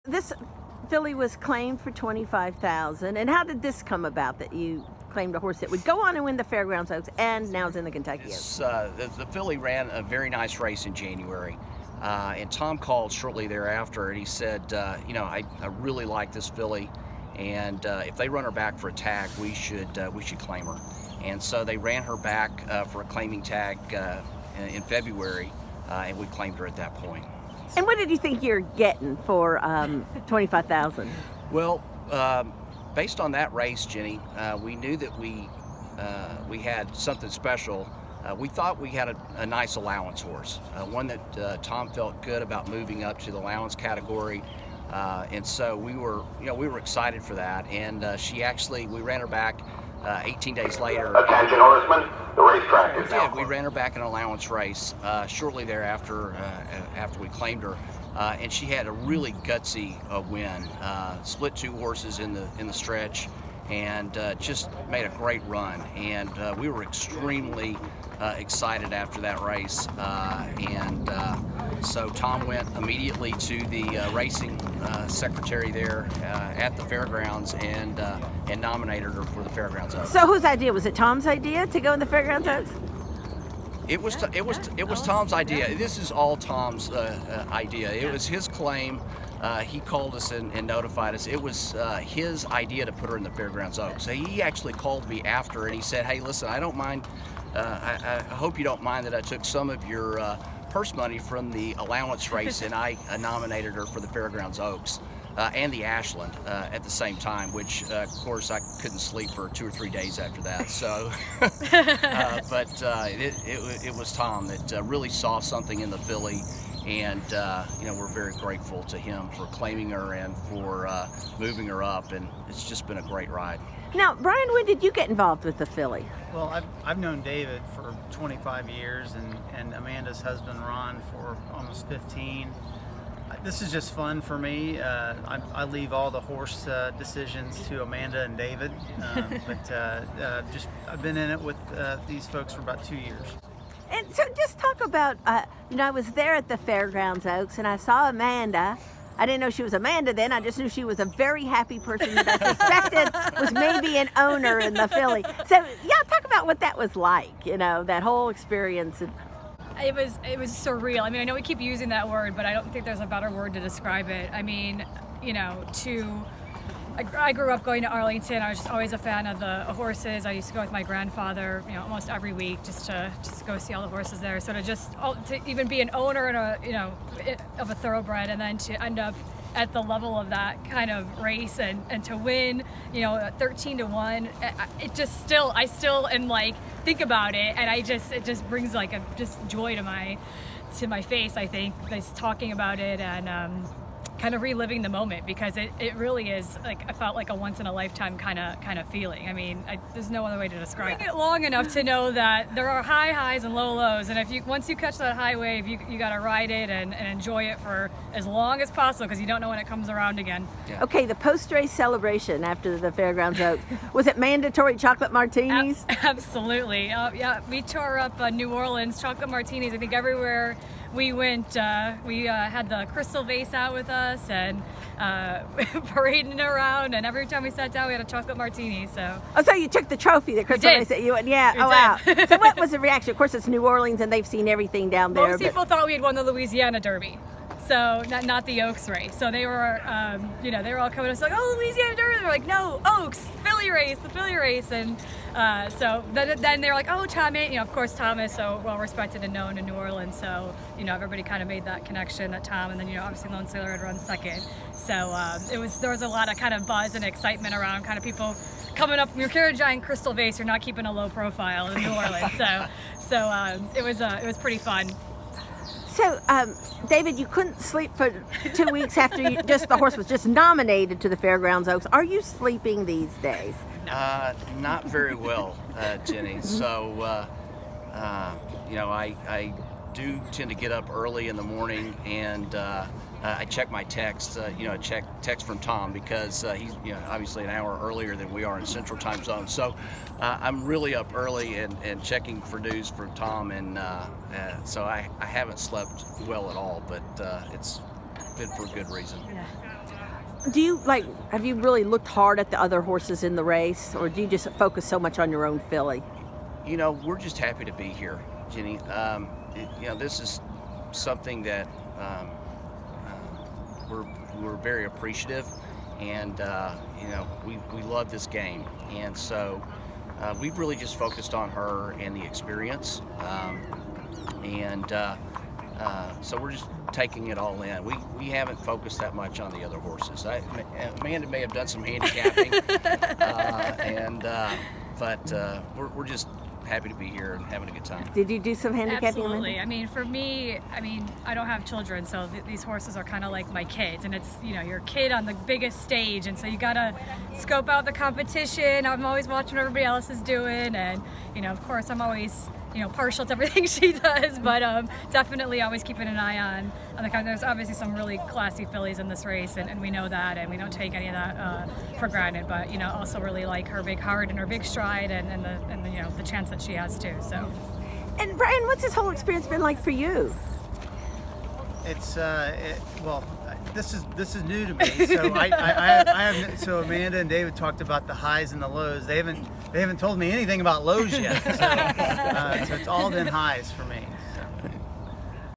This filly was claimed for $25,000, and how did this come about that you claimed a horse that would go on and win the Fairgrounds Oaks and now is in the Kentucky Oaks? The filly ran a very nice race in January, and Tom called shortly thereafter, and he said, I really like this filly, and if they run her back for a tag, we should claim her. And so they ran her back for a claiming tag in February, and we claimed her at that point. And what did you think you're getting for $25,000? Well, based on that race, Jenny, we knew that we had something special. We thought we had a nice allowance horse, one that Tom felt good about moving up to the allowance category, and so we were excited for that. And we ran her back 18 days later. Attention horsemen, the racetrack is now. We ran her back in an allowance race shortly thereafter, after we claimed her, and she had a really gutsy win. Split two horses in the stretch, and just made a great run. And we were extremely excited after that race. So Tom went immediately to the racing secretary there at the fairgrounds and nominated her for the Fairgrounds Oaks. So whose idea? Was it Tom's idea to go in the Fairgrounds Oaks? It was Tom's idea. This is all Tom's idea. It was his claim. He called us and notified us. It was his idea to put her in the Fairgrounds Oaks. So he actually called me after and he said, "Hey, listen, I don't mind. I hope you don't mind that I took some of your purse money from the allowance race and I nominated her for the Fairgrounds Oaks and the Ashland at the same time," which of course I couldn't sleep for 2 or 3 days after that. So, but it was Tom that really saw something in the filly, and we're very grateful to him for claiming her and for moving her up, and it's just been a great ride. Now, Brian, when did you get involved with the filly? Well, I've known David for 25 years and Amanda's husband Ron for almost 15. This is just fun for me. I leave all the horse decisions to Amanda and David, I've been in it with these folks for about 2 years. And so just talk about, I was there at the Fairgrounds Oaks and I saw Amanda. I didn't know she was Amanda then. I just knew she was a very happy person that I suspected was maybe an owner in the filly. So, yeah, talk about what that was like, that whole experience. It was surreal. I mean, I know we keep using that word, but I don't think there's a better word to describe it. I mean, I grew up going to Arlington. I was just always a fan of the horses. I used to go with my grandfather, almost every week just to go see all the horses there. So to even be an owner of a thoroughbred, and then to end up at the level of that kind of race and to win, 13-1, I still am like, think about it, and it just brings like just joy to my face, I think, just talking about it and kind of reliving the moment, because it really is like, I felt like a once in a lifetime kind of feeling. I mean, there's no other way to describe it. Long enough to know that there are high highs and low lows, and once you catch that high wave, you got to ride it and enjoy it for as long as possible, because you don't know when it comes around again. Yeah. Okay, the post-race celebration after the Fairgrounds Oaks, was it mandatory chocolate martinis? Absolutely. Yeah, we tore up New Orleans chocolate martinis. I think everywhere we went, we had the crystal vase out with us and parading around, and every time we sat down we had a chocolate martini. So you took the trophy, the crystal vase that you went, yeah. We oh wow. So what was the reaction? Of course, it's New Orleans and they've seen everything down there. Most people thought we had won the Louisiana Derby, so not the Oaks race. So they were they were all coming to us like, "Oh, Louisiana Derby." They're like, "No, Oaks, the Philly race." And so then they were like, "Oh, Thomas," of course Tom is so well respected and known in New Orleans. So everybody kind of made that connection that Tom, and then obviously Lone Sailor had run second. So there was a lot of kind of buzz and excitement around kind of people coming up. You're carrying a giant crystal vase, you're not keeping a low profile in New Orleans. So it was pretty fun. So, David, you couldn't sleep for 2 weeks after the horse was just nominated to the Fairgrounds Oaks. Are you sleeping these days? Not very well, Jenny. So, I do tend to get up early in the morning, and I check my text. Check text from Tom, because he's obviously an hour earlier than we are in Central Time Zone. So I'm really up early and checking for news from Tom, and so I haven't slept well at all. But it's been for a good reason. Yeah. do you have you really looked hard at the other horses in the race, or do you just focus so much on your own filly? We're just happy to be here, Jennie. This is something that we're very appreciative, and we love this game, and so we've really just focused on her and the experience, so we're just taking it all in. We haven't focused that much on the other horses. Amanda may have done some handicapping, but we're just happy to be here and having a good time. Did you do some handicapping? Absolutely. I mean, for me, I don't have children, so these horses are kind of like my kids, and it's your kid on the biggest stage, and so you gotta scope out the competition. I'm always watching what everybody else is doing, and of course, I'm always partial to everything she does, but definitely always keeping an eye on the kind. There's obviously some really classy fillies in this race, and we know that, and we don't take any of that for granted. But also really like her big heart and her big stride, and the chance that she has too. So. And Brian, what's this whole experience been like for you? It's this is new to me. So I have so Amanda and David talked about the highs and the lows. They haven't told me anything about lows yet. So it's all been highs for me.